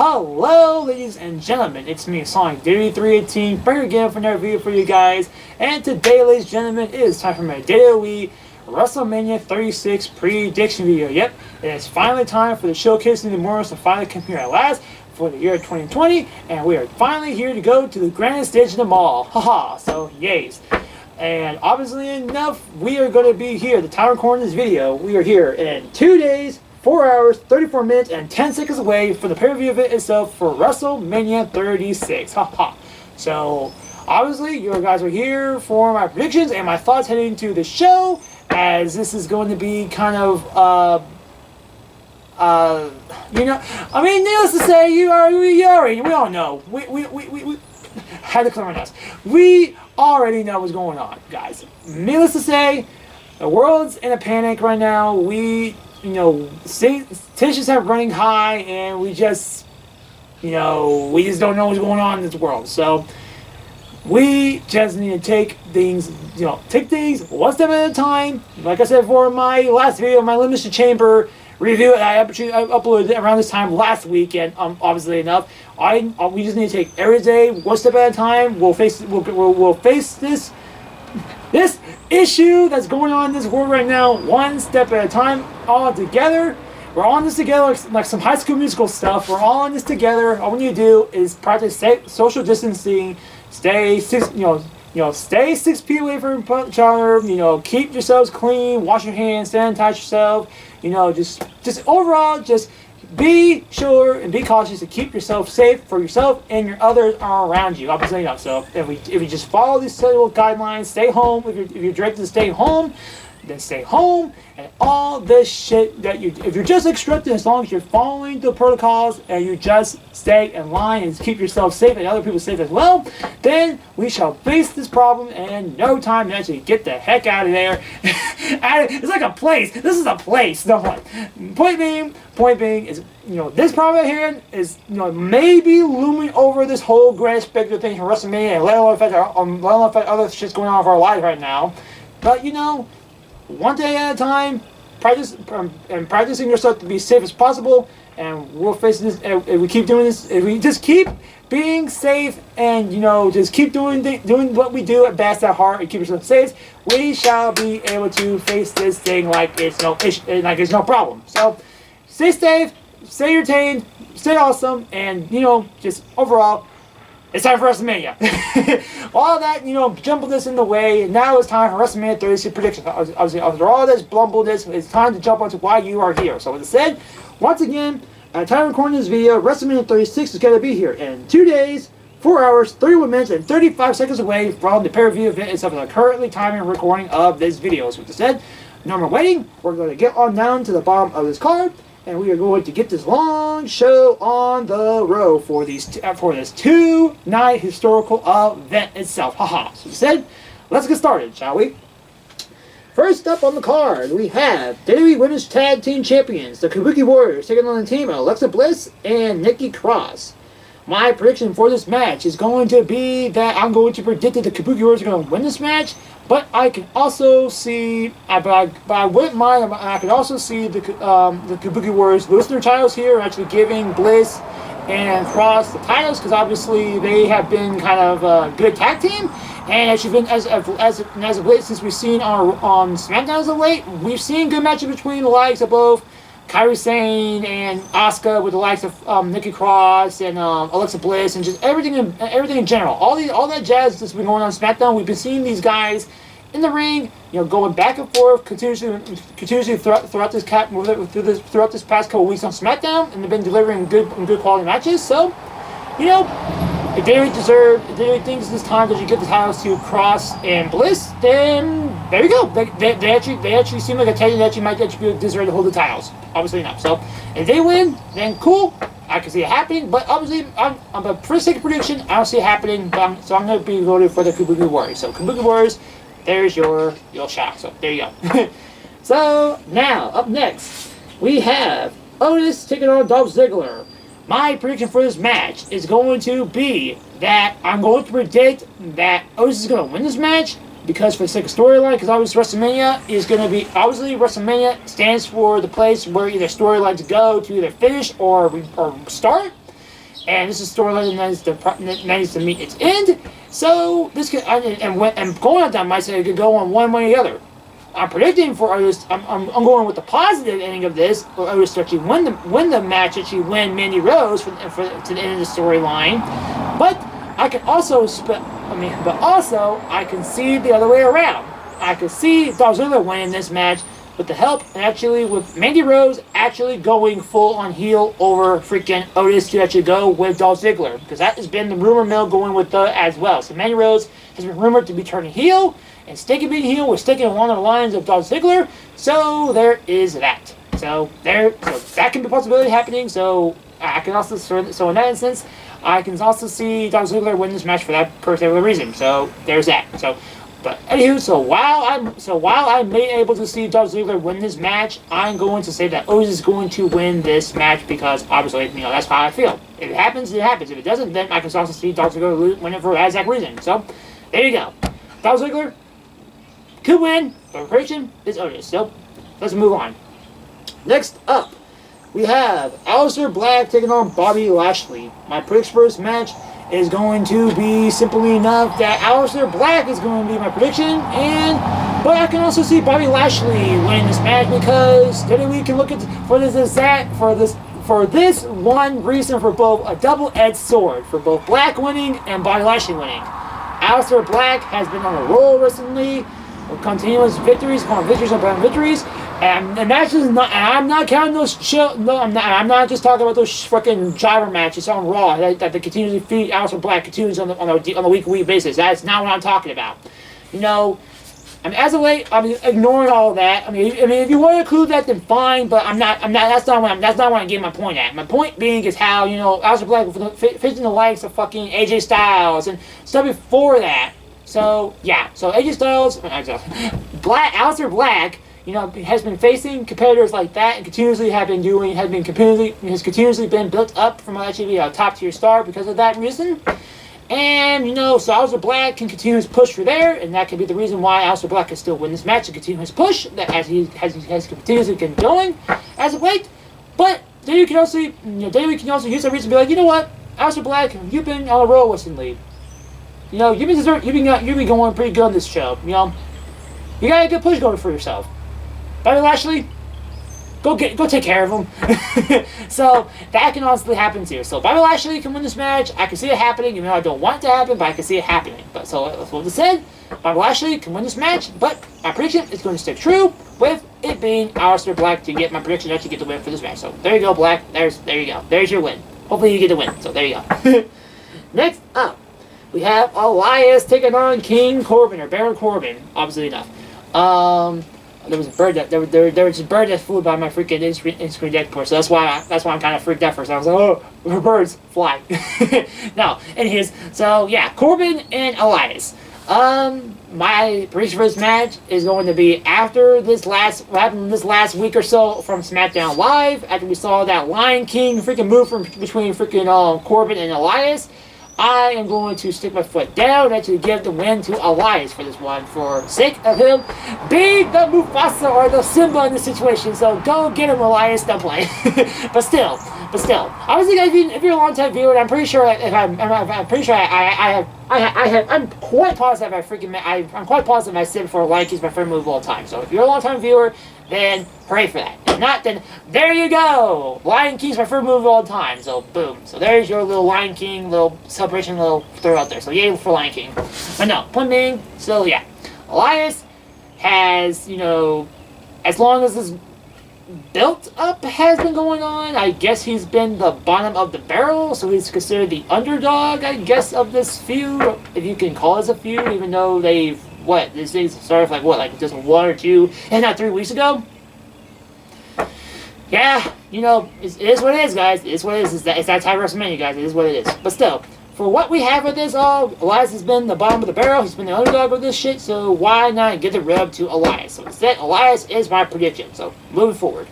Hello, ladies and gentlemen, it's me, Sonic WWE318, back again for another video for you guys. And today, ladies and gentlemen, it is time for my WWE Wrestlemania 36 prediction video. Yep, it is finally time for the showcasing the Memorials to finally come here at last for the year 2020, and we are finally here to go to the grandest stage of them all. Haha, so yays. And obviously enough, we are going to be here, the time recording this video, we are here in 2 days, 4 hours, 34 minutes, and 10 seconds away from the pay-per-view event itself for WrestleMania 36. Haha. So, obviously, you guys are here for my predictions and my thoughts heading into the show, as this is going to be kind of, needless to say, we all know. We had to clear on us. We already know what's going on, guys. Needless to say, the world's in a panic right now. Tensions are running high, and we just don't know what's going on in this world. So we just need to take things one step at a time. Like I said for my last video, my Elimination Chamber review, I uploaded around this time last week, and obviously enough, we just need to take every day one step at a time. We'll face this issue that's going on in this world right now, one step at a time, all together. We're all in this together, like some High School Musical stuff. We're all in this together. All we need to do is practice social distancing, stay 6 feet away from each other. Keep yourselves clean, wash your hands, sanitize yourself. Just overall, just be sure and be cautious to keep yourself safe for yourself and your others around you. Obviously, so if you just follow these several guidelines, stay home. If you're directed to stay home, then stay home. And all this shit if you're just instructed, as long as you're following the protocols and you just stay in line and keep yourself safe and other people safe as well, then we shall face this problem in no time and actually get the heck out of there. It's like a place. This is a place. No one. Point being is, this problem at hand is, maybe looming over this whole grand spectrum thing from WrestleMania, and let alone affect other shit's going on with our lives right now. But, one day at a time, practicing yourself to be safe as possible, and we'll face this. If we keep doing this, if we just keep being safe, and just keep doing what we do at best at heart, and keep yourself safe, we shall be able to face this thing like it's no issue, like it's no problem. So, stay safe, stay entertained, stay awesome, and just overall, it's time for WrestleMania. All that, jumbledness in the way. Now it's time for WrestleMania 36 predictions. Obviously, after all this blumbleness, it's time to jump onto why you are here. So, with that said, once again, at the time of recording this video, WrestleMania 36 is going to be here in 2 days, 4 hours, 31 minutes, and 35 seconds away from the pay-per-view event itself. The currently timing and recording of this video. So, with that said, no more waiting. We're going to get on down to the bottom of this card, and we are going to get this long show on the road for this 2-night historical event itself. Haha. So said, let's get started, shall we? First up on the card, we have WWE Women's Tag Team Champions, the Kabuki Warriors, taking on the team of Alexa Bliss and Nikki Cross. My prediction for this match is going to be that I'm going to predict that the Kabuki Warriors are going to win this match, but I can also see, but I wouldn't mind, I could also see the Kabuki Warriors losing their titles here, actually giving Bliss and Cross the titles, because obviously they have been kind of a good tag team, and actually been as of late, since we've seen on Smackdown as of late, we've seen good matches between the likes of both Zayn and Asuka, with the likes of Nikki Cross and Alexa Bliss, and just everything in general. All that jazz that's been going on SmackDown. We've been seeing these guys in the ring, going back and forth continuously throughout this past couple weeks on SmackDown, and they've been delivering good quality matches. So, if they think this time that you get the titles to Cross and Bliss, then there you go. They actually seem like a tag team that might actually deserve to hold the titles. Obviously not. So if they win, then cool. I can see it happening. But obviously, for the sake of prediction, I don't see it happening. So I'm going to be voting for the Kabuki Warriors. So Kabuki Warriors, there's your shot. So there you go. So now up next, we have Otis taking on Dolph Ziggler. My prediction for this match is going to be that I'm going to predict that Otis is going to win this match, because for the sake of storyline, because obviously WrestleMania is going to be, obviously WrestleMania stands for the place where either storylines go to either finish or start. and this is a storyline that needs to meet its end. So this could and going on that might say it could go on one way or the other. I'm predicting for Otis. I'm going with the positive ending of this for Otis to actually win the match, actually win Mandy Rose to the end of the storyline. But I can also I can see the other way around. I could see Dolph Ziggler winning this match with the help and actually with Mandy Rose actually going full on heel over freaking Otis to actually go with Dolph Ziggler, because that has been the rumor mill going with as well. So Mandy Rose has been rumored to be turning heel, and sticking being heel was sticking along the lines of Dolph Ziggler. So there is that. So that can be a possibility happening. So I can also so in that instance, I can also see Dolph Ziggler win this match for that particular reason. So there's that. But anywho, so while I may be able to see Dolph Ziggler win this match, I'm going to say that Otis is going to win this match because obviously, that's how I feel. If it happens, it happens. If it doesn't, then I can also see Dolph Ziggler win it for that exact reason. So there you go. Dolph Ziggler could win, but the prediction is Otis. So let's move on. Next up, we have Aleister Black taking on Bobby Lashley. My prediction for this match is going to be simply enough that Aleister Black is going to be my prediction, but I can also see Bobby Lashley winning this match because then we can look at for this one reason for both a double-edged sword for both Black winning and Bobby Lashley winning. Aleister Black has been on a roll recently, with continuous victories upon victories upon victories. And the matches, I'm not counting those. I'm not just talking about those fucking jobber matches on Raw that they continuously feed Aleister Black continues on a week-to-week basis. That's not what I'm talking about. As of late, I'm ignoring all of that. If you want to include that, then fine. But I'm not. That's not what I'm getting my point at. My point being is how Aleister Black fits in the likes of fucking AJ Styles and stuff before that. So yeah. So AJ Styles, Aleister Black, has been facing competitors like that and has continuously been built up from actually be a top tier star because of that reason. And so Aleister Black can continue his push for there, and that could be the reason why Aleister Black can still win this match and continue his push as he has continuously been going as of late. But then you can also use that reason to be like, you know what, Aleister Black, you've been on a roll recently. You've been going pretty good on this show. You got a good push going for yourself. Bobby Lashley, go take care of him. So that can honestly happen too. So Bobby Lashley can win this match. I can see it happening, even though I don't want it to happen, but I can see it happening. But so that's what I said. Bobby Lashley can win this match, but my prediction is going to stay true with it being Aleister Black to get my prediction to actually get the win for this match. So there you go, Black. There you go. There's your win. Hopefully you get the win. So there you go. Next up, we have Elias taking on King Corbin or Baron Corbin. Obviously enough. There was a bird that flew by my freaking in-screen deck before, so that's why I'm kind of freaked out first. I was like, oh, birds fly. No, so yeah, Corbin and Elias. My prediction for this match is going to be after what happened this last week or so from SmackDown Live, after we saw that Lion King freaking move between freaking Corbin and Elias. I am going to stick my foot down and actually give the win to Elias for this one, for sake of him being the Mufasa or the Simba in this situation. So go get him, Elias. Don't play. but still, obviously, guys, if you're a long-time viewer, I'm pretty sure I'm quite positive I'm quite positive I said before, like is my favorite move of all time. So if you're a long-time viewer, then hooray for that. If not, then there you go. Lion King's my favorite move of all time. So boom. So there's your little Lion King little celebration, little throw out there. So yay for Lion King. But no, point being, so yeah, Elias has, as long as this built up has been going on, I guess he's been the bottom of the barrel, so he's considered the underdog, I guess, of this feud, if you can call this a feud, even though this thing started just 1 or 2, and not 3 weeks ago? Yeah, it is what it is, guys. It is what it is. It's that type of WrestleMania, guys. It is what it is. But still, for what we have with this Elias has been the bottom of the barrel. He's been the underdog with this shit, so why not give the rub to Elias? So instead, Elias is my prediction. So, moving forward.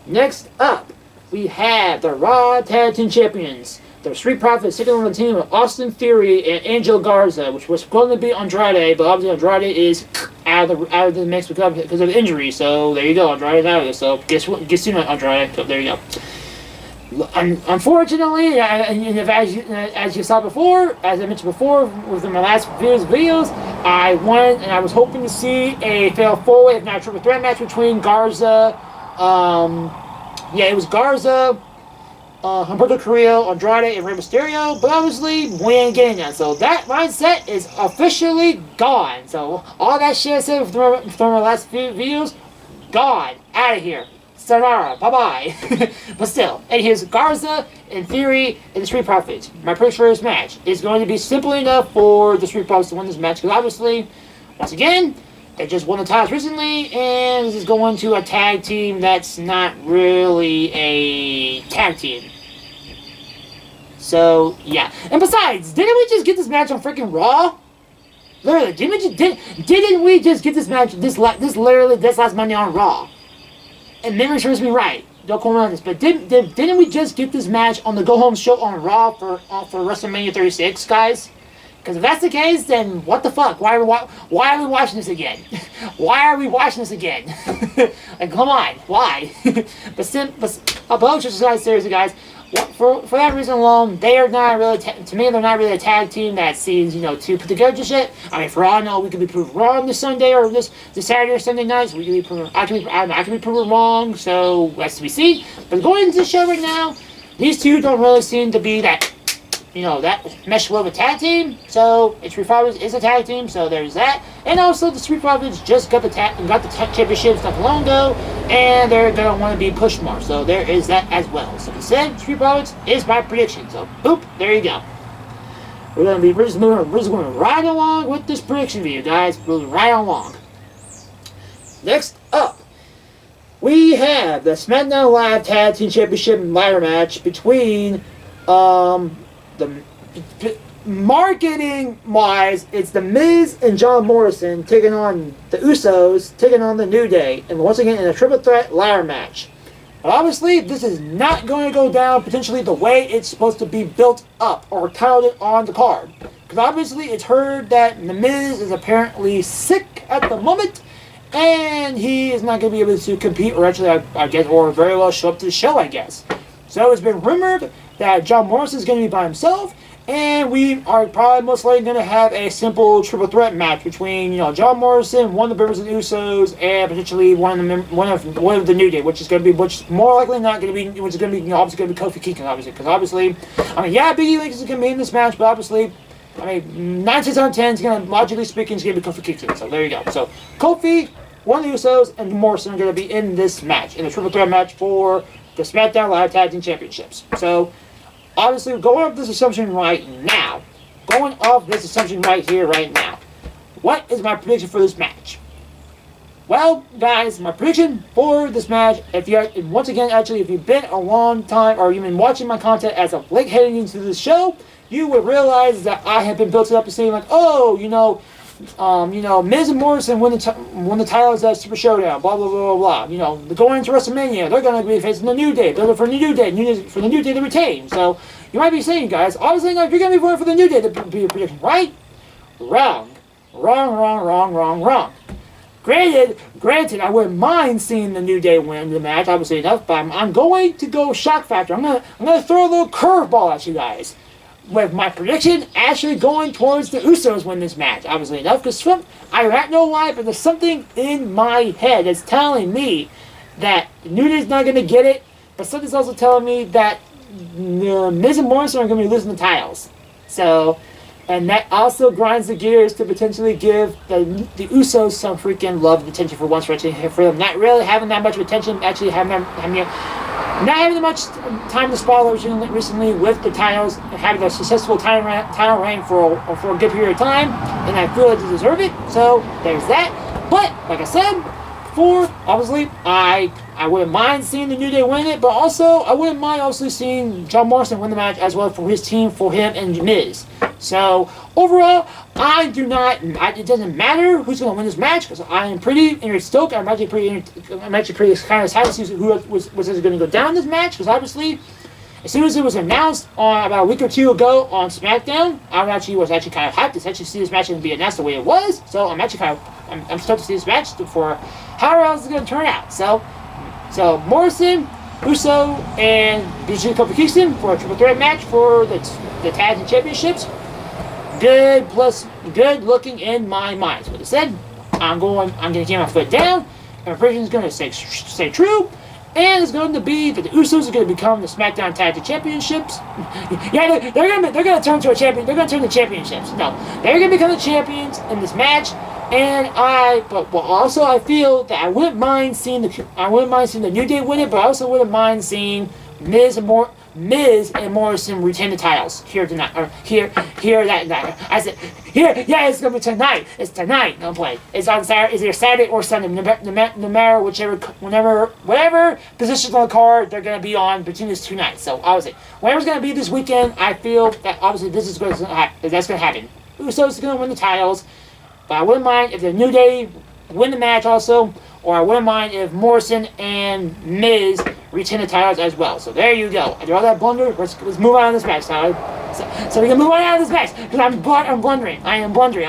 Next up, we have the Raw Tag Team Champions. The Street Profits sitting on the team with Austin Theory and Angel Garza, which was going to be Andrade, but obviously Andrade is out of the mix because of injury. So there you go, Andrade's out of it. So guess what? Guess you know Andrade. So there you go. Unfortunately, and as you saw before, as I mentioned before within my last videos, I wanted and I was hoping to see a fatal four-way, if not a triple threat match between Garza, it was Garza, Humberto Carrillo, Andrade, and Rey Mysterio, but obviously we ain't getting that. So that mindset is officially gone. So all that shit I said from my last few videos, gone, out of here. Sayonara, bye-bye. But still, and here's Garza, in theory, and the Street Profits. My prediction for this match is going to be simple enough for the Street Profits to win this match, because obviously, once again, they just won the titles recently, and this is going to a tag team that's not really a tag team. So, yeah. And besides, didn't we just get this match on freaking Raw? Literally, didn't we just get this match, this last Monday on Raw? And memory serves me right. Don't quote me on this, but didn't we just get this match on the Go Home show on Raw for WrestleMania 36, guys? Because if that's the case, then what the fuck? Why are we watching this again? Why are we watching this again? Like, come on, why? but just seriously, guys. For that reason alone, they are not really, to me, they're not really a tag team that seems, to put together just shit. I mean, for all I know, we could be proved wrong this Sunday or this Saturday or Sunday nights. We could be proven, I could be proven wrong, so that's to be seen. But going into the show right now, these two don't really seem to be that, that mesh well of a tag team. So, it's Street Profits is a tag team, so there's that. And also, the Street Profits just got the championship not long ago, and they're going to want to be pushed more. So, there is that as well. So, instead, Street Profits is my prediction. So, boop, there you go. We're just moving right along with this prediction video, guys. Moving right along. Next up, we have the SmackDown Live Tag Team Championship ladder match between, marketing-wise, it's The Miz and John Morrison taking on the Usos, taking on the New Day, and once again in a triple threat ladder match. But obviously, this is not going to go down potentially the way it's supposed to be built up or titled on the card. Because obviously, it's heard that The Miz is apparently sick at the moment, and he is not going to be able to compete, or actually, I guess, or very well show up to the show, I guess. So it's been rumored that John Morrison is going to be by himself, and we are probably most likely going to have a simple triple threat match between, John Morrison, one of the members of the Usos, and potentially one of the New Day, which is more likely not going to be, which is going to be, obviously going to be Kofi Kingston, obviously, because obviously, Big E Lynch is going to be in this match, but obviously, 9 times out of 10 is going to, logically speaking, is going to be Kofi Kingston. So there you go. So Kofi, one of the Usos, and Morrison are going to be in this match, in the triple threat match for the SmackDown Live Tag Team Championships. So, obviously, going off this assumption right now, what is my prediction for this match? Well, guys, my prediction for this match, if you've been a long time, or you've been watching my content as of late heading into this show, you would realize that I have been built up to saying like, Miz and Morrison won the titles at Super Showdown, blah, blah, blah, blah, blah. They're going into WrestleMania, they're going to be facing the New Day, they're for the New Day, for the New Day to retain. So, you might be saying, guys, obviously, you're going to be voting for the New Day to be a prediction, right? Wrong. Granted, I wouldn't mind seeing the New Day win the match, obviously enough, but I'm going to go shock factor. I'm gonna throw a little curveball at you guys, with my prediction actually going towards the Usos win this match, obviously enough, because I don't know why, but there's something in my head that's telling me that New Day's not going to get it, but something's also telling me that Miz and Morrison are going to be losing the titles. So, and that also grinds the gears to potentially give the Usos some freaking love and attention for once, for them not really having that much attention, actually not having much time to spoil recently with the titles, having a successful title reign for a good period of time, and I feel like they deserve it. So there's that. But like I said, obviously I wouldn't mind seeing the New Day win it, but also I wouldn't mind also seeing John Morrison win the match as well for his team, for him and Miz. So overall, it doesn't matter who's going to win this match, because I am pretty stoked. I'm actually pretty kind of excited to see who was going to go down this match, because obviously, as soon as it was announced about a week or two ago on Smackdown, I was actually kind of hyped to actually see this match and be announced the way it was. So I'm actually I'm stoked to see this match for how else it's going to turn out. So Morrison, Uso and Bridget Kingston for a triple threat match for the tag team championships. Good looking in my mind. So what I said, I'm gonna keep my foot down, and my prediction is gonna stay true. And it's going to be that the Usos are going to become the Smackdown Tag Team Championships. Yeah, they're going to turn to a champion. They're going to turn to championships. No, they're going to become the champions in this match. And also I feel that I wouldn't mind seeing the New Day win it, but I also wouldn't mind seeing Miz and Morrison retain the titles here tonight, or here that night. I said here, yeah, it's gonna be tonight. It's tonight. Don't play. It's on Saturday. It's either Saturday or Sunday. No matter whatever positions on the card they're gonna be on between these 2 nights. So obviously, whatever's gonna be this weekend, I feel that obviously this is going to happen. That's gonna happen. Usos are gonna win the titles, but I wouldn't mind if the New Day win the match also. Or I wouldn't mind if Morrison and Miz retain the titles as well. So there you go. After all that blunder, let's move on to this match, Tyler. So we can move on out of this match. Because I'm blundering. I'm a blunder.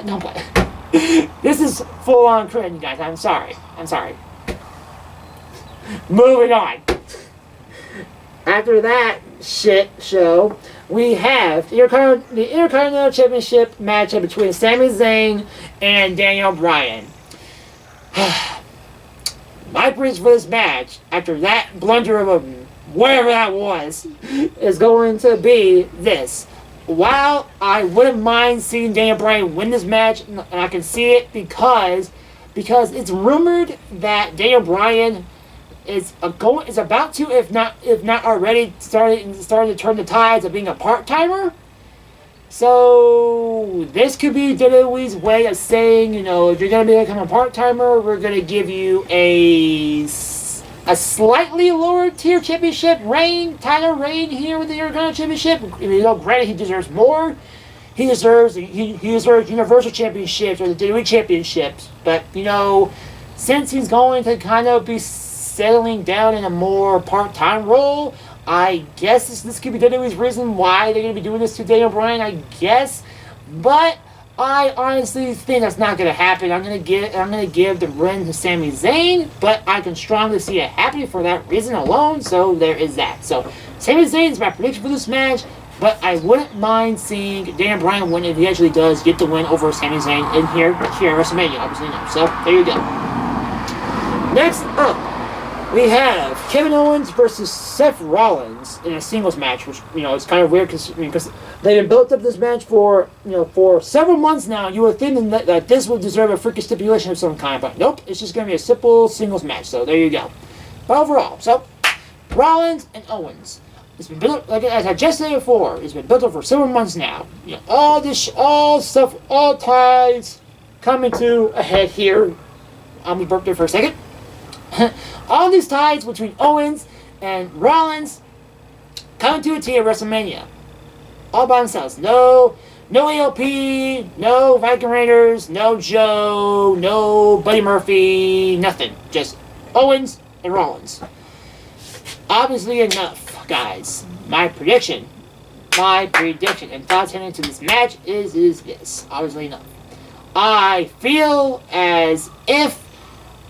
No play. This is full on cringe, you guys. I'm sorry. Moving on. After that shit show, we have the Intercontinental Championship matchup between Sami Zayn and Daniel Bryan. My prediction for this match, after that blunder of whatever that was, is going to be this. While I wouldn't mind seeing Daniel Bryan win this match, and I can see it because it's rumored that Daniel Bryan is about to, if not already, starting to turn the tides of being a part-timer. So this could be WWE's way of saying, if you're going to become a part-timer, we're going to give you a slightly lower tier championship title reign here with the Intercontinental Championship. Granted, he deserves more. He deserves Universal Championships or the WWE Championships. But since he's going to kind of be settling down in a more part-time role, I guess this could be WWE's reason why they're going to be doing this to Daniel Bryan, I guess. But I honestly think that's not going to happen. I'm going to give the win to Sami Zayn, but I can strongly see it happening for that reason alone. So there is that. So Sami Zayn is my prediction for this match, but I wouldn't mind seeing Daniel Bryan win if he actually does get the win over Sami Zayn in here at WrestleMania. Obviously, no. So there you go. Next up, we have Kevin Owens versus Seth Rollins in a singles match, which it's kind of weird because they've been built up this match for several months now. You would think that this would deserve a freaking stipulation of some kind, but nope, it's just going to be a simple singles match. So there you go. But overall, so Rollins and Owens, it's been built, like as I just said before, it's been built up for several months now. All ties coming to a head here. I'll be burped there for a second. All these ties between Owens and Rollins coming to a T at WrestleMania. All by themselves. No ALP, no Viking Raiders, no Joe, no Buddy Murphy, nothing. Just Owens and Rollins. Obviously enough, guys. My prediction and thoughts heading into this match is this. Obviously enough. I feel as if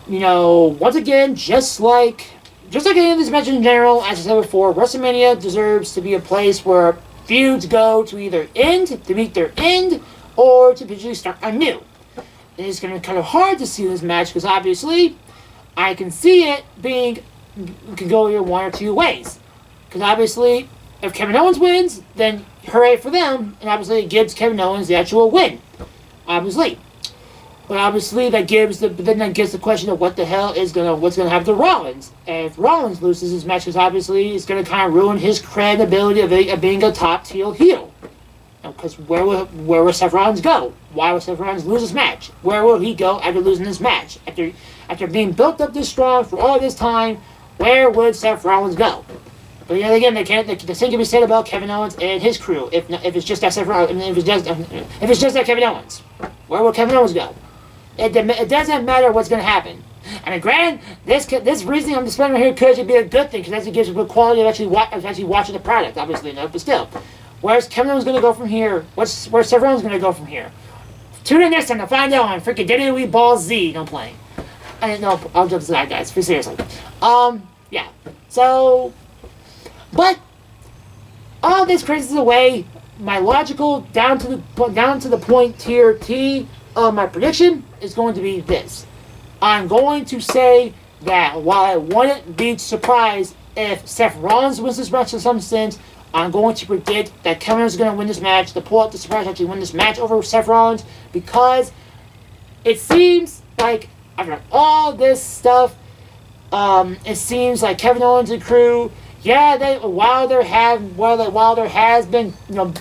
once again, just like any of these matches in general, as I said before, WrestleMania deserves to be a place where feuds go to either meet their end, or to potentially start anew. It's going to be kind of hard to see this match because obviously, I can see it can go either one or two ways. Because obviously, if Kevin Owens wins, then hooray for them, and obviously it gives Kevin Owens the actual win. Obviously. But obviously that gives the question of what's gonna happen to Rollins. And if Rollins loses his match, because obviously it's gonna kind of ruin his credibility of being a top tier heel. Because where will Seth Rollins go? Why will Seth Rollins lose his match? Where will he go after losing his match? After being built up this strong for all this time, where would Seth Rollins go? But yet again, the same can be said about Kevin Owens and his crew. If it's just that Seth Rollins, if it's just that Kevin Owens, where will Kevin Owens go? It doesn't matter what's going to happen. I mean, granted, this reasoning I'm displaying here could be a good thing, because it gives a good quality of actually watching the product, obviously enough, but still. Where's Kevin Owens going to go from here? Where's Seth Rollins going to go from here? Tune in next time to find out on freaking WWE Ball Z. Don't play. I didn't know. I'll jump to that, guys. For seriously. Yeah. So, but all this crazy away. My logical down to the point tier T of my prediction is going to be this. I'm going to say that while I wouldn't be surprised if Seth Rollins wins this match in some sense, I'm going to predict that Kevin Owens is going to win this match, to pull out the surprise, actually win this match over Seth Rollins, because it seems like after all this stuff, it seems like Kevin Owens and crew, yeah, while there has been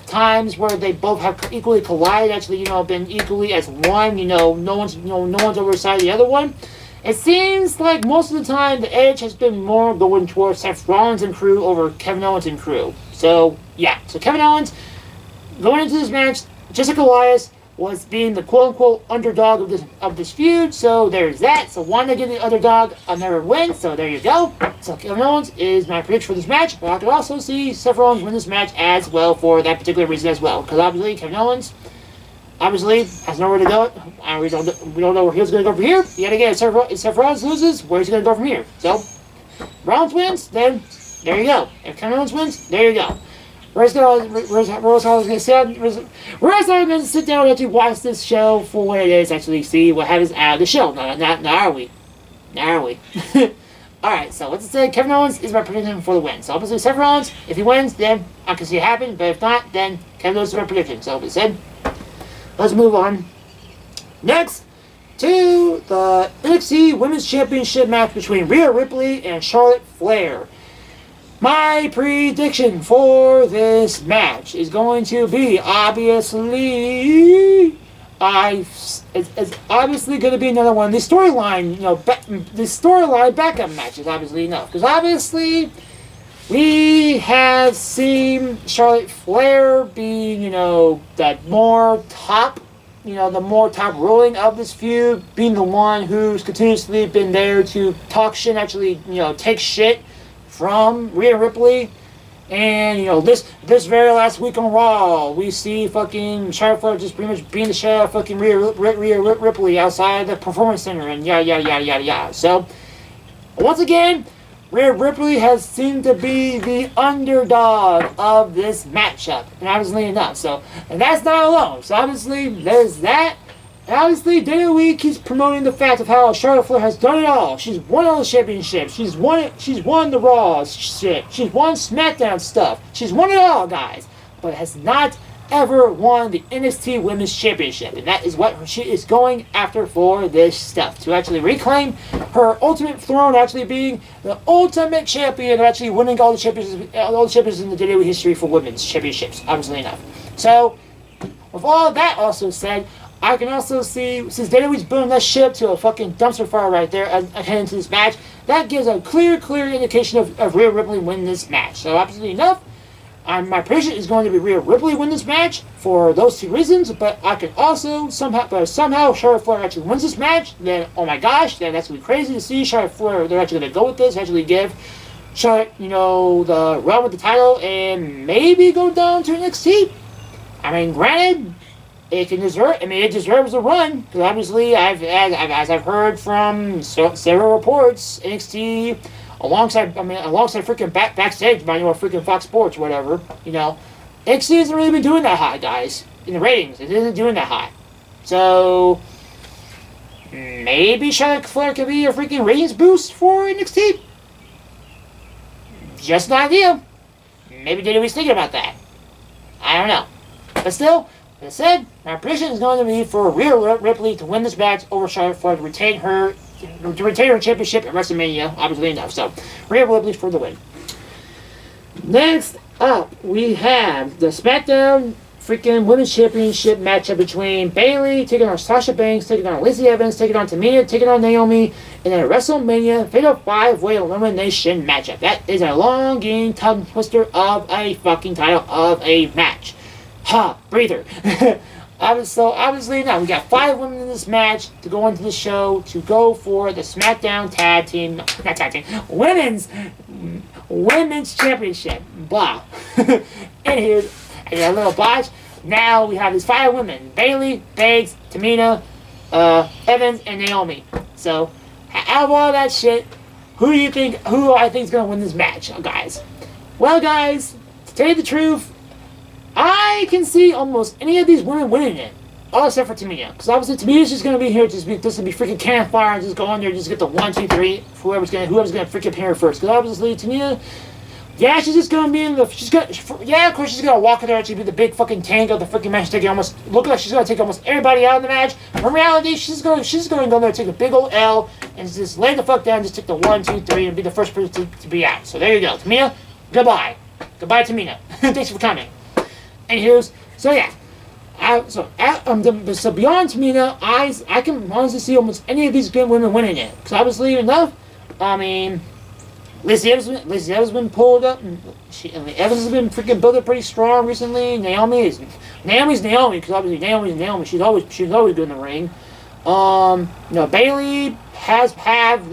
times where they both have equally collided, actually been equally as one, no one's overside the other one. It seems like most of the time the edge has been more going towards Seth Rollins and crew over Kevin Owens and crew. So yeah, so Kevin Owens going into this match, just like Elias, was being the quote-unquote underdog of this feud, so there's that. So why not give the underdog another win? So there you go. So Kevin Owens is my prediction for this match, but I could also see Seth Rollins win this match as well for that particular reason as well. Because obviously Kevin Owens has nowhere to go. And we don't know where he's going to go from here. Yet again, if Seth Rollins loses, where's he going to go from here? So Rollins wins, then there you go. If Kevin Owens wins, there you go. Where's I going to sit down and actually watch this show for what it is, actually see what happens out of the show. Now are we? Alright, so let's say Kevin Owens is my prediction for the win. So obviously Seth Rollins, if he wins, then I can see it happen, but if not, then Kevin Owens is my prediction. So as I said, let's move on. Next, to the NXT Women's Championship match between Rhea Ripley and Charlotte Flair. My prediction for this match is going to be obviously, it's obviously going to be another one. The storyline, backup match is obviously enough, because obviously we have seen Charlotte Flair be, that more top, the more top ruling of this feud, being the one who's continuously been there to talk shit, actually, take shit from Rhea Ripley. And this very last week on Raw, we see fucking Charlotte Flair just pretty much being the shit out of fucking Rhea Ripley outside the Performance Center and yada. So once again, Rhea Ripley has seemed to be the underdog of this matchup, and obviously enough. So, and that's not alone. So obviously there's that. And obviously, WWE keeps promoting the fact of how Charlotte Flair has done it all. She's won all the championships. She's won it. She's won the Raw shit. She's won Smackdown stuff. She's won it all, guys. But has not ever won the NXT Women's Championship. And that is what she is going after for this stuff. To actually reclaim her ultimate throne, actually being the ultimate champion, of actually winning all the champions in the WWE history for women's championships. Obviously enough. So, with all that also said, I can also see, since WWE's burning that ship to a fucking dumpster fire right there ahead into this match, that gives a clear indication of Rhea Ripley winning this match. So, obviously enough, my prediction is going to be Rhea Ripley win this match for those two reasons, but I can also somehow Charlotte Flair actually wins this match, then oh my gosh, then that's going to be crazy to see Charlotte Flair, they're actually going to go with this, actually give Charlotte, the run with the title, and maybe go down to NXT. I mean, granted, it deserves a run, because obviously, as I've heard from several reports, NXT, alongside freaking backstage by freaking Fox Sports or whatever, NXT hasn't really been doing that hot, guys. In the ratings, it isn't doing that hot. So maybe Charlotte Flair could be a freaking ratings boost for NXT. Just an idea. Maybe WWE's thinking about that. I don't know. But still, as I said, my prediction is going to be for Rhea Ripley to win this match over Charlotte Flair to retain her championship at WrestleMania, obviously enough. So, Rhea Ripley for the win. Next up, we have the Smackdown freaking Women's Championship matchup between Bayley taking on Sasha Banks, taking on Lacey Evans, taking on Tamina, taking on Naomi, in a WrestleMania Fatal 5-Way Elimination matchup. That is a long game tongue twister of a fucking title of a match. Ha! Breather. So obviously now we got 5 women in this match to go into the show to go for the SmackDown Women's Championship. Blah. And here's a little botch. Now we have these 5 women: Bayley, Banks, Tamina, Evans, and Naomi. So Out of all that shit, who do I think is going to win this match, guys? Well, guys, to tell you the truth, I can see almost any of these women winning it. All except for Tamina. Because obviously Tamina's just going to be here, just to be freaking cannon fire and just go on there and just get the 1, 2, 3, whoever's going to freaking pin her first. Because obviously Tamina, yeah, she's just going to be in the, of course she's going to walk in there and she'll be the big fucking tank of the freaking match, look like she's going to take almost everybody out of the match. But in reality, she's going to go in there and take a big old L and just lay the fuck down, just take the 1, 2, 3 and be the first person to be out. So there you go. Tamina, goodbye. Goodbye, Tamina. Thanks for coming. And here's, so yeah. So beyond Tamina, I can honestly see almost any of these good women winning it. Because obviously enough, I mean, Lacey Evans has been pulled up, and Evans has been freaking built up pretty strong recently. Naomi's Naomi, because obviously Naomi's Naomi. She's always good in the ring. Bayley has had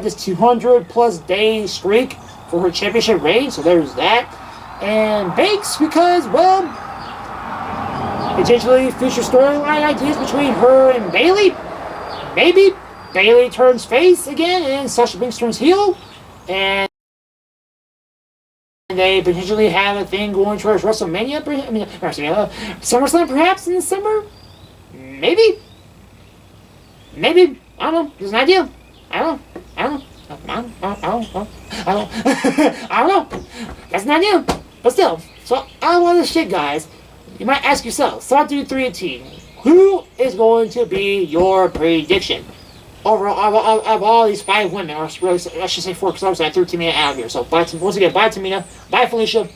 this 200+ day streak for her championship reign, so there's that. And Banks, because, well, potentially future storyline ideas between her and Bayley. Maybe Bayley turns face again and Sasha Banks turns heel. And they potentially have a thing going towards WrestleMania. SummerSlam perhaps in the summer? Maybe. I don't know. There's an idea. I don't know. That's an idea. But still, so out of all this shit, guys, you might ask yourself, start through 3 and T, who is going to be your prediction? Overall, of all these 5 women, or really, I should say 4, because obviously I threw Tamina out of here. So once again, bye Tamina, bye Felicia.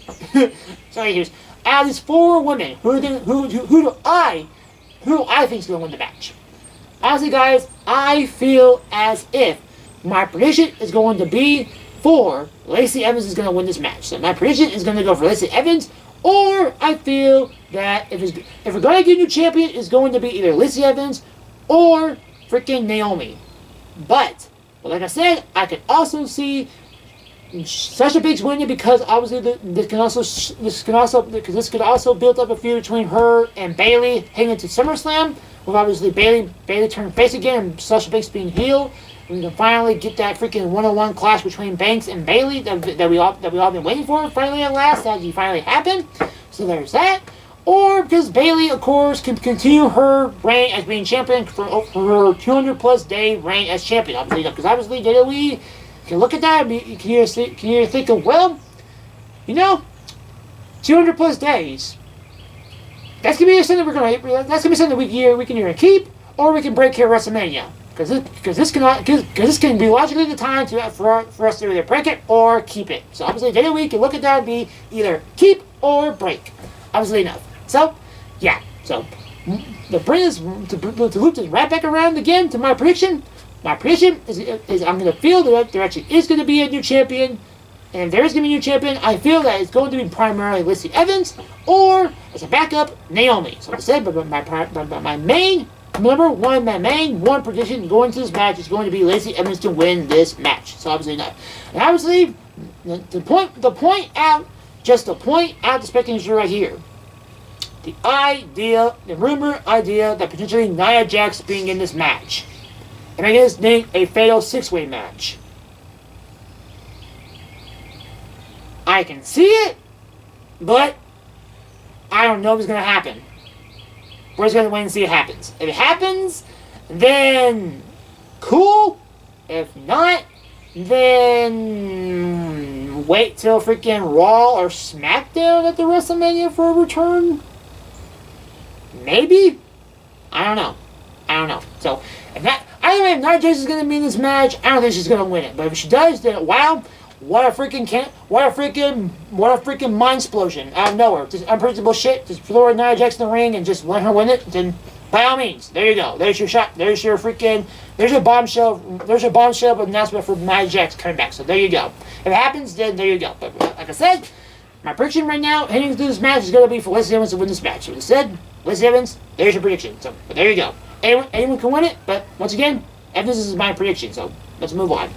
Sorry, here's out of these 4 women, who do I think is going to win the match? Honestly, guys, I feel as if my prediction is going to be for Lacey Evans is going to win this match. So my prediction is going to go for Lacey Evans, or I feel that if we're going to get a new champion, it's going to be either Lacey Evans or freaking Naomi. But like I said, I could also see Sasha Banks winning because obviously this could also build up a feud between her and Bayley heading into SummerSlam. With obviously Bayley turning face again and Sasha Banks being heel. We can finally get that freaking 1-on-1 clash between Banks and Bayley that we all been waiting for. Finally, at last, that finally happened. So there's that. Or because Bayley, of course, can continue her reign as being champion for her 200+ day reign as champion. Obviously, because obviously WWE can look at that and can you think of, well, 200+ days. That's gonna be something we can either keep or we can break here at WrestleMania. Because this can be logically the time for us to either break it or keep it. So obviously, WWE can look at that and be either keep or break. Obviously enough. So yeah. So to loop this right back around again to my prediction. My prediction is I'm going to feel that there actually is going to be a new champion. And if there is going to be a new champion, I feel that it's going to be primarily Lacey Evans or as a backup Naomi. So like I said, but my main prediction going to this match is going to be Lacey Evans to win this match. So obviously not. And obviously, to point out the speculation right here. The rumor idea that potentially Nia Jax being in this match. And I guess name a fatal 6-way match. I can see it, but I don't know if it's going to happen. We're just going to wait and see if it happens. If it happens, then cool. If not, then wait till freaking Raw or Smackdown at the WrestleMania for a return. Maybe? I don't know. So, if Nia Jax is going to be in this match, I don't think she's going to win it. But if she does, then wow. What a freaking mind explosion out of nowhere. Just unpredictable shit. Just throw Nia Jax in the ring and just let her win it. Then, by all means, there you go. There's your shot. There's your bombshell. There's your bombshell announcement for Nia Jax coming back. So there you go. If it happens, then there you go. But like I said, my prediction right now heading through this match is going to be for Lacey Evans to win this match. So I said, Lacey Evans. There's your prediction. So but there you go. Anyone can win it. But once again, Evans is my prediction. So let's move on.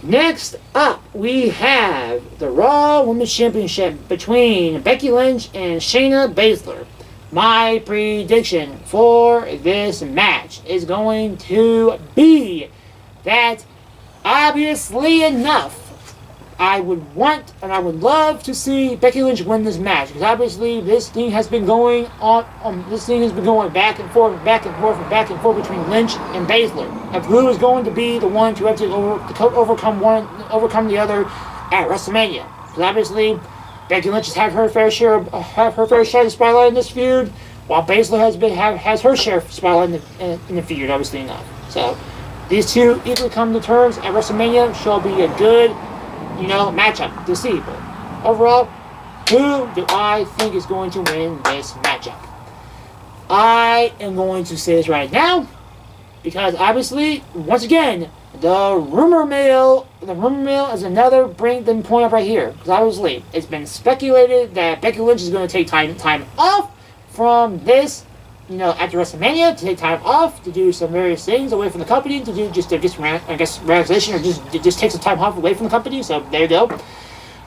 Next up, we have the Raw Women's Championship between Becky Lynch and Shayna Baszler. my prediction for this match is going to be that, obviously enough, I would want and I would love to see Becky Lynch win this match, because obviously this thing has been going on. This thing has been going back and forth, back and forth, and back and forth between Lynch and Baszler of who is going to be the one to actually overcome the other at WrestleMania. Because obviously Becky Lynch has had her fair share of the spotlight in this feud, while Baszler has her share of spotlight in the feud, obviously enough. So these two equally come to terms at WrestleMania. Shall be a good, matchup to see. But overall, who do I think is going to win this matchup? I am going to say this right now, because obviously, once again, the rumor mill is another point up right here. Because obviously, it's been speculated that Becky Lynch is going to take time off from this, after WrestleMania, to take time off to do some various things away from the company, to do just to get some, relaxation, or just take some time off away from the company. So there you go.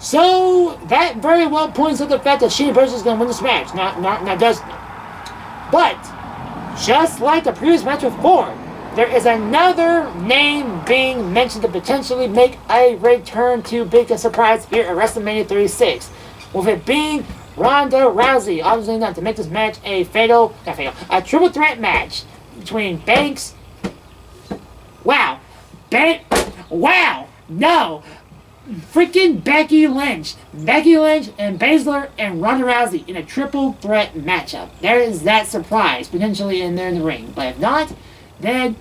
So that very well points to the fact that Shayna Baszler is going to win this match. Now does. But just like the previous match before, there is another name being mentioned to potentially make a return to big a surprise here at WrestleMania 36, with it being Ronda Rousey. Obviously not to make this match a triple threat match between Banks. Wow. No. Freaking Becky Lynch and Baszler and Ronda Rousey in a triple threat matchup. There is that surprise potentially in there in the ring. But if not, then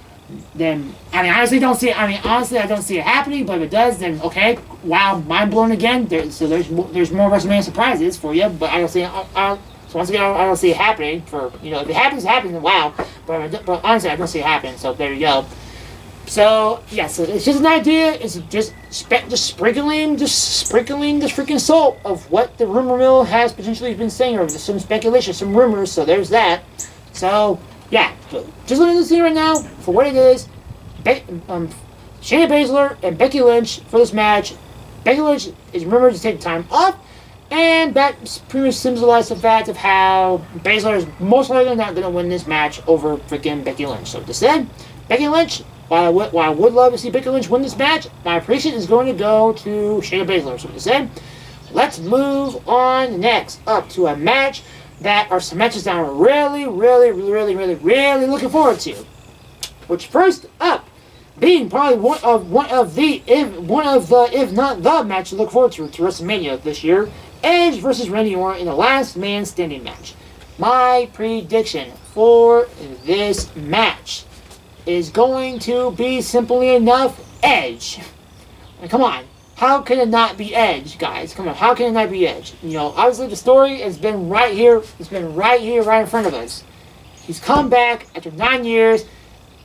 honestly I don't see it happening. But if it does, then okay, wow, mind blown again. There's more WrestleMania surprises for you, but I don't see it. So once again, I don't see it happening. If it happens, then wow. But honestly, I don't see it happening. So there you go. So yeah, so it's just an idea. It's just sprinkling the freaking salt of what the rumor mill has potentially been saying, or some speculation, some rumors. So there's that. So yeah, just looking at the scene right now for what it is. Shayna Baszler and Becky Lynch for this match. Becky Lynch is rumored to take time off, and that pretty much symbolizes the fact of how Baszler is most likely not going to win this match over freaking Becky Lynch. So to say, Becky Lynch. While I would love to see Becky Lynch win this match, my appreciation is going to go to Shayna Baszler. So to say, let's move on next up to a match that are some matches that I'm really looking forward to. Which first up, being probably one of the if not the match to look forward to WrestleMania this year, Edge versus Randy Orton in the Last Man Standing match. My prediction for this match is going to be simply enough Edge. Come on. How can it not be Edge, guys? Come on. How can it not be Edge? Obviously the story has been right here. It's been right here, right in front of us. He's come back after 9 years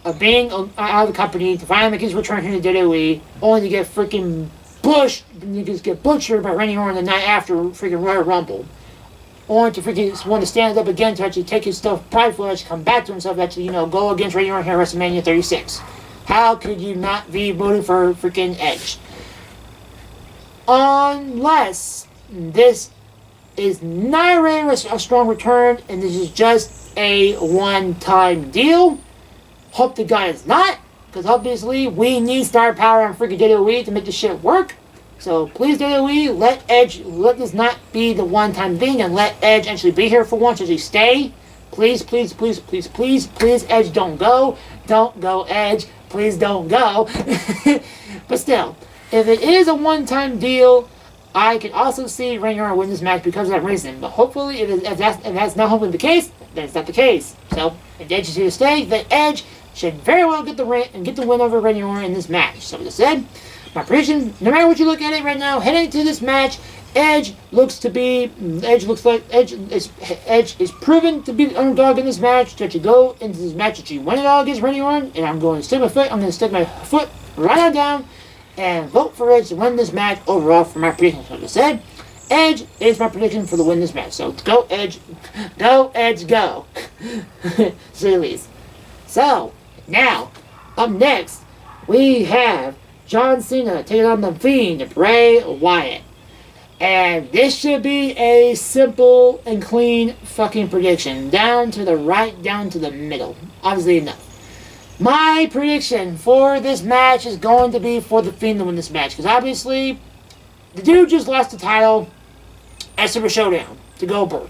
of being out of the company to finally make his return here to WWE, only to get freaking butchered by Randy Orton the night after freaking Royal Rumble. Or to freaking want to stand up again to actually take his stuff pridefully, actually come back to himself, actually, go against Randy Orton here at WrestleMania 36. How could you not be voting for freaking Edge? Unless this is not really a strong return and this is just a one-time deal. Hope to God it's not, because obviously we need star power on freaking WWE to make this shit work. So please, WWE, let this not be the one-time thing, and let Edge actually be here for once, actually stay. Please, Edge, don't go. Don't go, Edge. Please don't go. But still, if it is a one-time deal, I can also see Randy Orton win this match because of that reason. But hopefully, if that's not hopefully the case, then it's not the case. So, if Edge is here to stay, then Edge should very well get the win over Randy Orton in this match. So, as I said, my prediction, no matter what you look at it right now, heading into this match, Edge is proven to be the underdog in this match. To actually go into this match that you win it all against Randy Orton, and I'm going to stick my foot right on down and vote for Edge to win this match overall for my prediction. So, as I said, Edge is my prediction for the win this match. So go Edge, go. Sillies. So now, up next, we have John Cena taking on the Fiend, Bray Wyatt. And this should be a simple and clean fucking prediction. Down to the right, down to the middle. Obviously, no. My prediction for this match is going to be for The Fiend to win this match. Because obviously, the dude just lost the title at Super Showdown to Goldberg.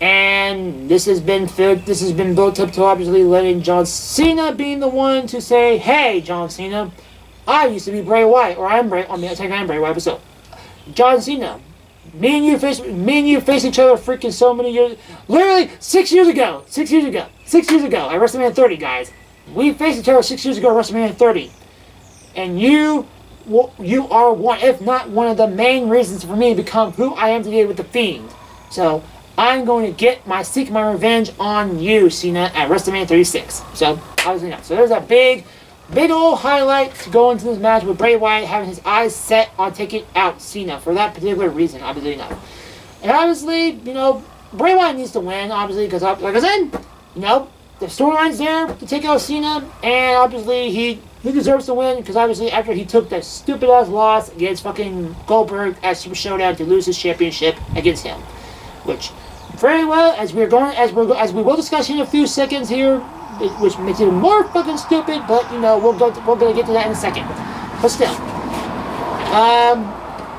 And this has been built up to obviously letting John Cena being the one to say, hey, John Cena, I used to be Bray Wyatt, or I'm Bray, I am Bray Wyatt, so John Cena, me and you faced each other freaking so many years, literally 6 years ago at WrestleMania 30, guys. We faced each other 6 years ago at WrestleMania 30. And you are one, if not one of the main reasons for me to become who I am today with The Fiend. So, I'm going to seek my revenge on you, Cena, at WrestleMania 36. So, obviously not. So, there's a big old highlight to go into this match with Bray Wyatt having his eyes set on taking out Cena for that particular reason, obviously not. And obviously, Bray Wyatt needs to win, obviously, because, like I said, the storyline's there to take out Cena, and obviously he deserves to win, because obviously after he took that stupid-ass loss against fucking Goldberg at Super Showdown to lose his championship against him. Which, very well, as we will discuss in a few seconds here, which makes it more fucking stupid, but we're gonna get to that in a second. But still,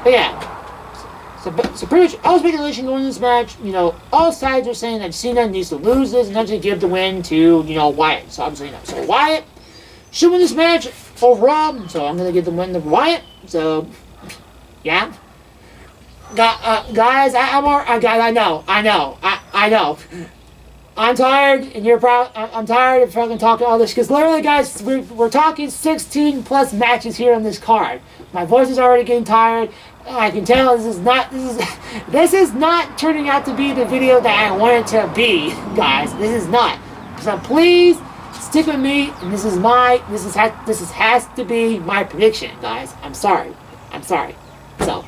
but yeah. So pretty much all speculation going into this match. All sides are saying that Cena needs to lose this and actually give the win to Wyatt. So obviously So Wyatt should win this match overall. So I'm gonna give the win to Wyatt. So yeah. Guys, I know. I'm tired, and you're proud. I'm tired of fucking talking all this, because literally, guys, we're talking 16 plus matches here on this card. My voice is already getting tired. I can tell this is not turning out to be the video that I want it to be, guys. This is not. So please stick with me, and this has to be my prediction, guys. I'm sorry. So.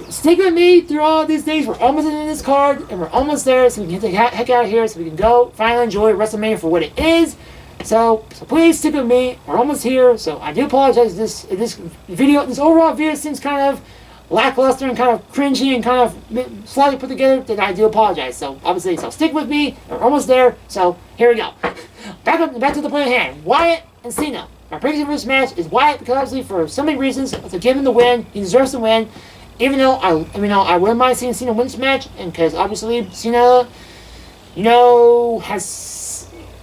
Stick with me through all these days. We're almost in this card, and we're almost there, so we can get the heck out of here, so we can go finally enjoy WrestleMania for what it is. So please stick with me. We're almost here, so I do apologize. This overall video seems kind of lackluster and kind of cringy and kind of slightly put together. Then I do apologize. So obviously, stick with me. We're almost there. So here we go. Back to the point at hand. Wyatt and Cena. My prediction for this match is Wyatt, because obviously for so many reasons, to give him the win, he deserves to win. Even though I wouldn't mind seeing Cena win this match, and because obviously Cena, has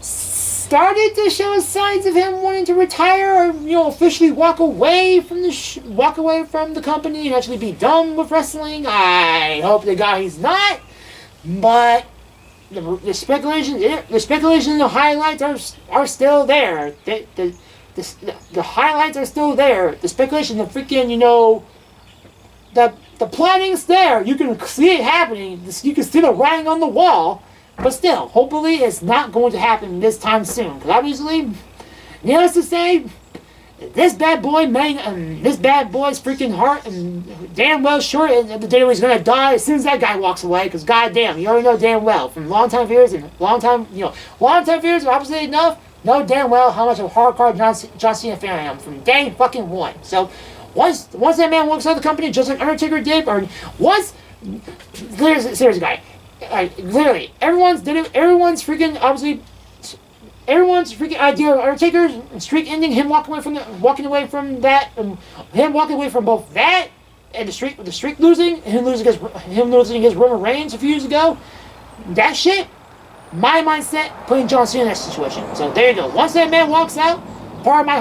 started to show signs of him wanting to retire, or officially walk away from the company and actually be done with wrestling. I hope to God he's not, but the speculation and the highlights are still there. The highlights are still there. The speculation, the freaking The planning's there. You can see it happening. You can see the writing on the wall. But still, hopefully it's not going to happen this time soon. Because obviously, needless to say, this bad boy's freaking heart, and damn well sure the day he's going to die as soon as that guy walks away. Because goddamn, you already know damn well from long-time viewers, obviously enough, know damn well how much of a hardcore John Cena fan I am from day fucking one. So, once that man walks out of the company, just like Undertaker did, or once, seriously, guy, literally, everyone's freaking idea of Undertaker's streak ending, him walking away from that, and him walking away from both that and the streak losing, and him losing against Roman Reigns a few years ago. That shit, my mindset, putting John Cena in that situation. So there you go. Once that man walks out, part of my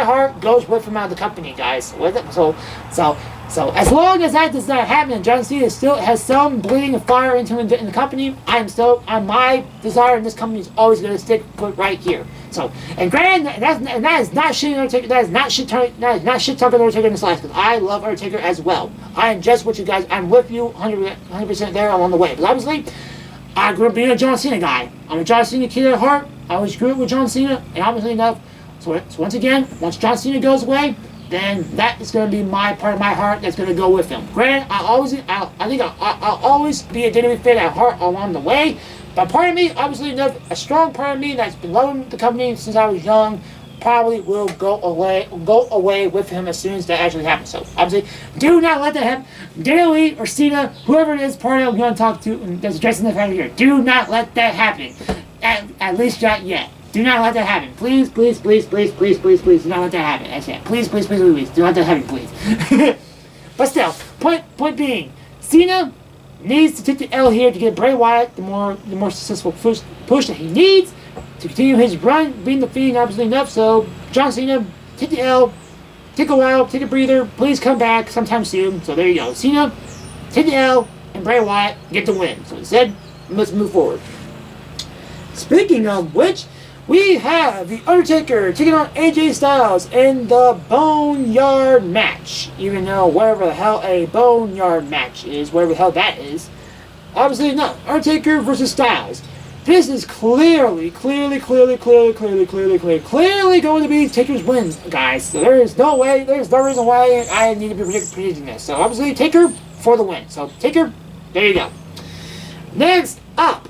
heart goes with him out of the company, guys. So as long as that does not happen, and John Cena still has some bleeding of fire into him in the company, my desire in this company is always going to stick put right here. So, and granted, that is not shit Undertaker. That is not shit talking Undertaker in this life, because I love Undertaker as well. I am just with you guys. I'm with you 100% there along the way. But obviously, I grew up being a John Cena guy. I'm a John Cena kid at heart. I always grew up with John Cena, and obviously enough. So once again, once John Cena goes away, then that is going to be my part of my heart that's going to go with him. Granted, I'll always be a WWE fan at heart along the way. But part of me, obviously enough, a strong part of me that's been loving the company since I was young, probably will go away with him as soon as that actually happens. So obviously, do not let that happen. WWE or Cena, whoever it is, party I'm going to talk to that's addressing the family here, do not let that happen. At least not yet. Do not let that happen. Please, please, please, please, please, please, please, do not let that happen. That's it. Please, please, please, please, please, do not let that happen, please. But still, point being, Cena needs to take the L here to get Bray Wyatt the more successful push that he needs to continue his run, being the Fiend, obviously enough. So, John Cena, take the L, take a while, take a breather, please come back sometime soon. So there you go. Cena, take the L, and Bray Wyatt get the win. So instead, let's move forward. Speaking of which, we have The Undertaker taking on AJ Styles in the Boneyard match. Even though wherever the hell a Boneyard match is, wherever the hell that is, obviously not. Undertaker versus Styles. This is clearly going to be Taker's win, guys. So there's no reason why I need to be predicting this. So obviously Taker for the win. So Taker, there you go. Next up,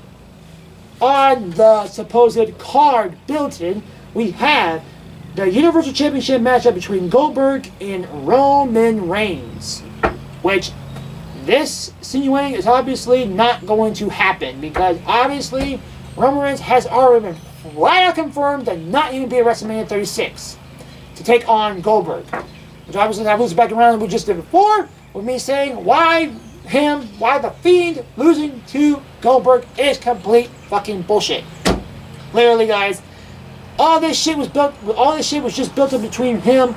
on the supposed card built-in, we have the Universal Championship matchup between Goldberg and Roman Reigns, which this insinuating is obviously not going to happen because obviously Roman Reigns has already been flat out confirmed to not even be at WrestleMania 36 to take on Goldberg, which obviously that moves back around we just did before with me saying why the Fiend losing to Goldberg is complete fucking bullshit. Literally, guys, all this shit was just built up between him.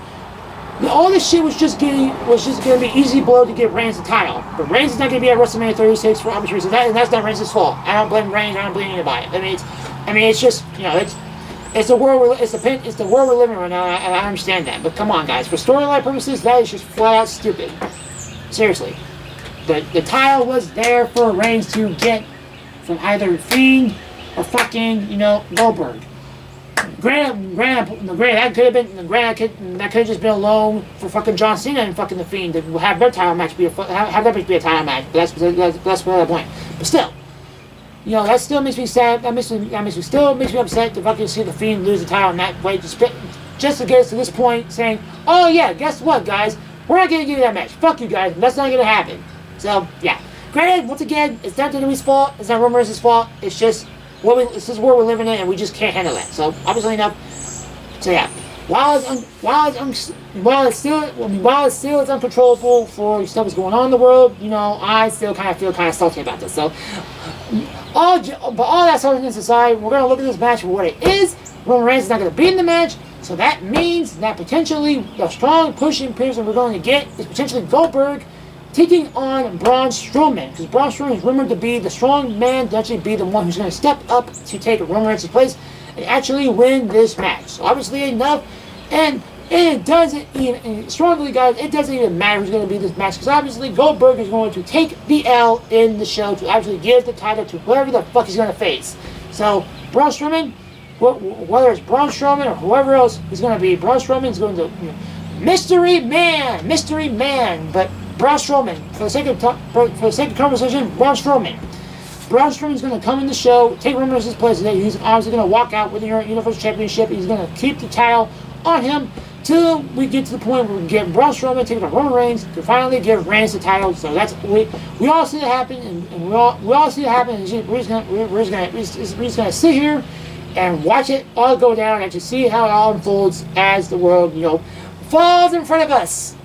All this shit was just gonna be easy blow to get Reigns the title. But Reigns is not gonna be at WrestleMania 36 for obvious reasons. And that's not Reigns' fault. I don't blame Reigns. I don't blame anybody. It's just, you know, it's the world we're living in right now. And I understand that. But come on, guys, for storyline purposes, that is just flat out stupid. Seriously. The title was there for Reigns to get from either Fiend or fucking, you know, Goldberg. Granted, that could have just been a loan for fucking John Cena and fucking the Fiend to have their title match be a title match. But that's the point. But still, you know, that still makes me sad. That makes me upset to fucking see the Fiend lose the title in that way. Just to get us to this point, saying, oh yeah, guess what, guys? We're not gonna give you that match. Fuck you guys. That's not gonna happen. So yeah. Granted, once again, it's not WWE's fault. It's not Roman Reigns' fault. It's just this is where we're living in, and we just can't handle that. So obviously enough. So yeah, while it's still uncontrollable for stuff that's going on in the world, you know, I still kind of feel salty about this. So all that saltiness aside, we're gonna look at this match for what it is. Roman Reigns is not gonna be in the match, so that means that potentially the strong pushing person we're going to get is potentially Goldberg taking on Braun Strowman, because Braun Strowman is rumored to be the strong man to actually be the one who's going to step up to take Roman Reigns' place and actually win this match. So obviously enough, and it doesn't even, strongly guys, it doesn't even matter who's going to be this match, because obviously Goldberg is going to take the L in the show to actually give the title to whoever the fuck he's going to face. So Braun Strowman, whether it's Braun Strowman or whoever else he's going to be, Braun Strowman is going to, mystery man, but Braun Strowman, for the sake of conversation, Braun Strowman. Braun Strowman is going to come in the show, take Roman Reigns' place today. He's obviously going to walk out with the Universal Championship. He's going to keep the title on him till we get to the point where we get Braun Strowman taking on Roman Reigns to finally give Reigns the title. So that's we all see it happen, and we all see it happen. And we're just going to sit here and watch it all go down and to see how it all unfolds as the world, you know, falls in front of us.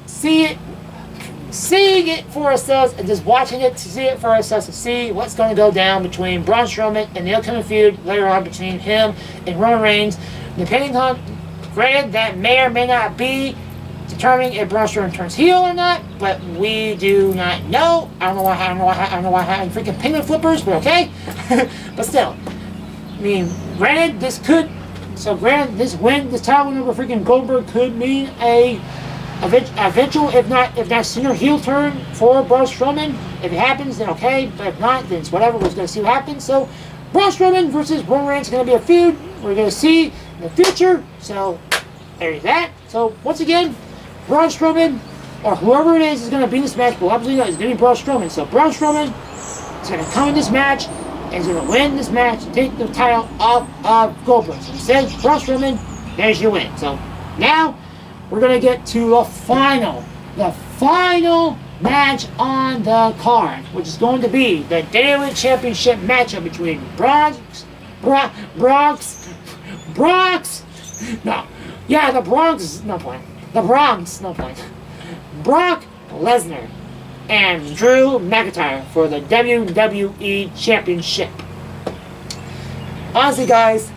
Seeing it for ourselves and just watching it to see it for ourselves to see what's going to go down between Braun Strowman and the upcoming feud later on between him and Roman Reigns. Depending on, granted, that may or may not be determining if Braun Strowman turns heel or not, but we do not know. I don't know why having freaking penguin flippers, but okay. But still, I mean, granted, this title win over freaking Goldberg could mean a eventual, if not sooner, heel turn for Braun Strowman. If it happens, then okay. But if not, then it's whatever. We're just going to see what happens. So, Braun Strowman versus Roman Reigns is going to be a feud we're going to see in the future. So, there's that. So, once again, Braun Strowman, or whoever it is going to be in this match, but obviously it's going to be Braun Strowman. So, Braun Strowman is going to come in this match and is going to win this match and take the title off of Goldberg. So, instead, Braun Strowman there's your win. So now we're gonna get to the final match on the card, which is going to be the WWE Championship matchup between Brock Lesnar and Drew McIntyre for the WWE Championship. Honestly, guys,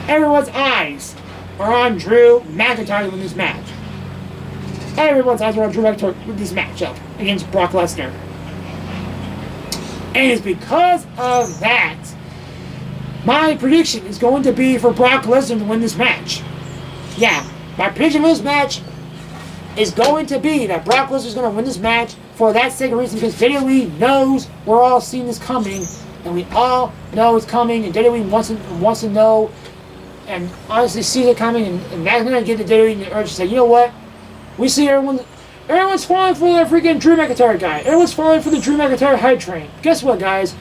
everyone's eyes are on Drew McIntyre to win this match. Everyone's eyes are on Drew McIntyre with this matchup against Brock Lesnar. And it's because of that, my prediction is going to be for Brock Lesnar to win this match. Yeah, my prediction for this match is going to be that Brock Lesnar is going to win this match for that sake of reason, because WWE knows we're all seeing this coming, and we all know it's coming, and WWE wants to know and honestly see it coming, and that's going to give the WWE the urge to say, you know what? We see everyone's falling for that freaking Drew McIntyre guy. Everyone's falling for the Drew McIntyre hype train. Guess what, guys?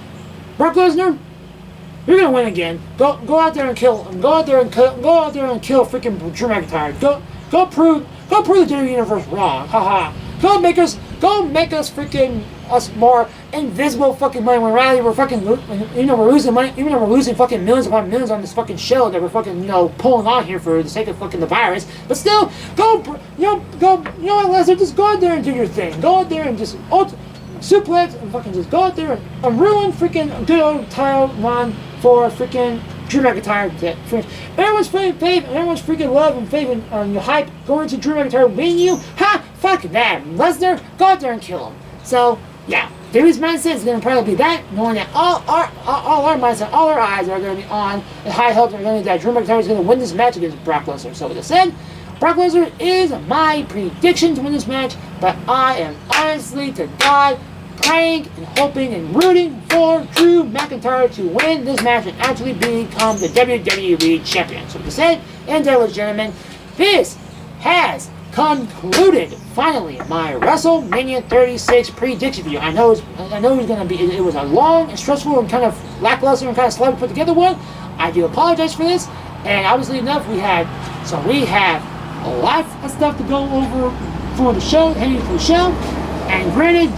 Brock Lesnar, you're gonna win again. Go out there and kill him. Go out there and kill freaking Drew McIntyre. Go prove the WWE Universe wrong. Haha. Go make us freaking us more invisible fucking money. When Riley we're fucking we're losing money, even though we're losing fucking millions upon millions on this fucking show that we're fucking pulling on here for the sake of fucking the virus. But still, go what, Lesnar, just go out there and do your thing. Go out there and just suplex and fucking just go out there and ruin freaking good old title run for freaking Drew McIntyre. Everyone's freaking faith, and everyone's freaking love and faith and hype going to Drew McIntyre winning you. Ha! Fuck that. Lesnar, go out there and kill him. So, yeah. David's mindset is going to probably be that, knowing that all our mindset, all our eyes are going to be on the high hopes are going to be that Drew McIntyre is going to win this match against Brock Lesnar. So, with that said, Brock Lesnar is my prediction to win this match, but I am honestly to God praying and hoping and rooting for Drew McIntyre to win this match and actually become the WWE Champion. So, with that said, and ladies and gentlemen, this has concluded finally my WrestleMania 36 prediction video. I know it's going to be. It was a long and stressful and kind of lackluster and kind of slow put together one. I do apologize for this. And obviously enough, we have a lot of stuff to go over for the show, heading to the show. And granted,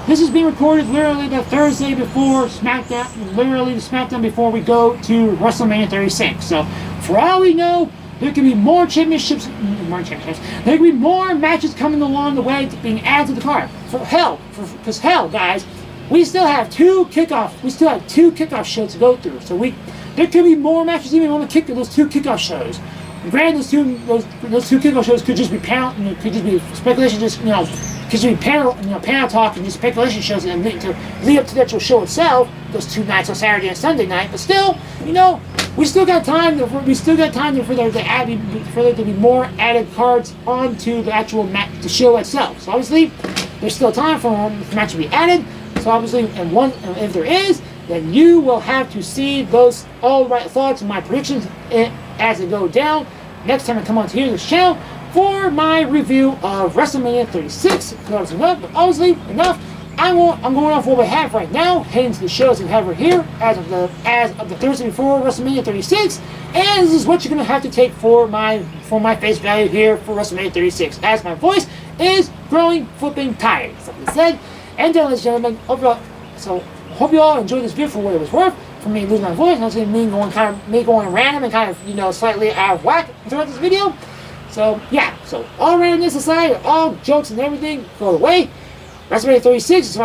this is being recorded literally the Thursday before SmackDown, literally the SmackDown before we go to WrestleMania 36. So for all we know, there could be more championships. There could be more matches coming along the way being added to the card. Because guys, we still have two kickoff shows to go through. So there could be more matches even on those two kickoff shows. Granted, those two kickoff shows could just be could just be speculation, could just be panel talk and just speculation shows and to lead up to the actual show itself. Those two nights on Saturday and Sunday night, but still, we still got time for there to be more added cards onto the actual the show itself. So obviously, there's still time for the match to be added. So obviously, and if there is, then you will have to see those all right thoughts and my predictions as they go down next time I come on to here this channel for my review of WrestleMania 36. But obviously enough. I'm going off what we have right now, heading to the shows we have right here as of the Thursday before WrestleMania 36, and this is what you're gonna have to take for my face value here for WrestleMania 36, as my voice is growing flipping tired. So like I said, and ladies and gentlemen, hope you all enjoyed this video for what it was worth. For me losing my voice, not saying me going random and kind of slightly out of whack throughout this video. So yeah, so all randomness aside, all jokes and everything go away. WrestleMania 36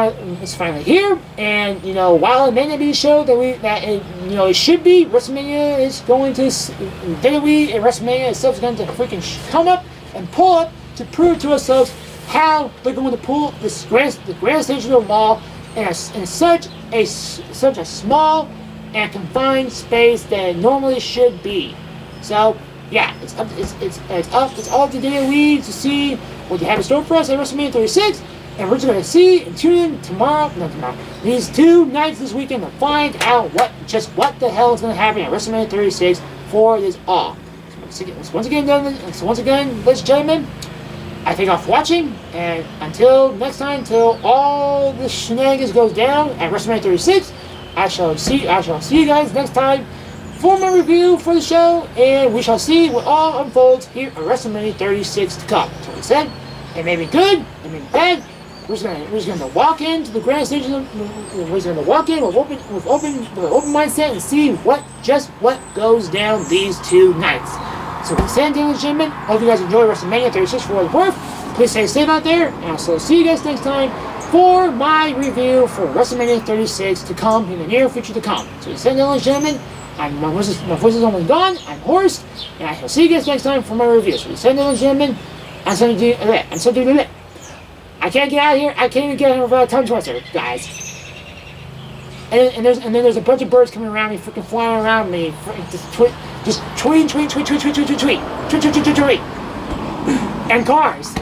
is finally here, and while it may not be the show that it should be, WrestleMania is going to WWE and WrestleMania itself is going to freaking come up and pull up to prove to ourselves how they're going to pull the greatest stage of them all in such a small and confined space that it normally should be. So yeah, it's all up to WWE to see what they have in store for us at WrestleMania 36. And we're just going to see and tune in these 2 nights this weekend to find out what the hell is going to happen at WrestleMania 36 for this all. So once again, ladies and gentlemen, I thank you all for watching, and until next time, until all the shenanigans goes down at WrestleMania 36, I shall see you guys next time for my review for the show, and we shall see what all unfolds here at WrestleMania 36 to come. That's what I said. It may be good, it may be bad. We're just gonna walk into the grand stage. We're just gonna walk in with open mindset and see what goes down these 2 nights. So with that, ladies and gentlemen, hope you guys enjoy WrestleMania 36 for what it's worth. Please stay safe out there, and I'll see you guys next time for my review for WrestleMania 36 to come in the near future to come. So with that, ladies and gentlemen, my voice is almost gone. I'm hoarse, and I shall see you guys next time for my review. So with that, ladies and gentlemen, I'm something. I can't get out of here. I can't even get out of here without a tongue twister, guys. And then there's a bunch of birds coming around me, freaking flying around me, just tweet. And cars,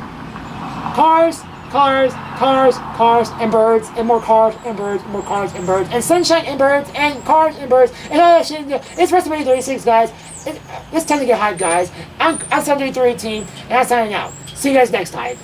and birds, and more cars, and birds, more cars, and birds, and sunshine, and birds, and cars, and birds, and all that shit. It's WrestleMania 36, guys. It's time to get hyped, guys. I'm Sunday 318, and I'm signing out. See you guys next time.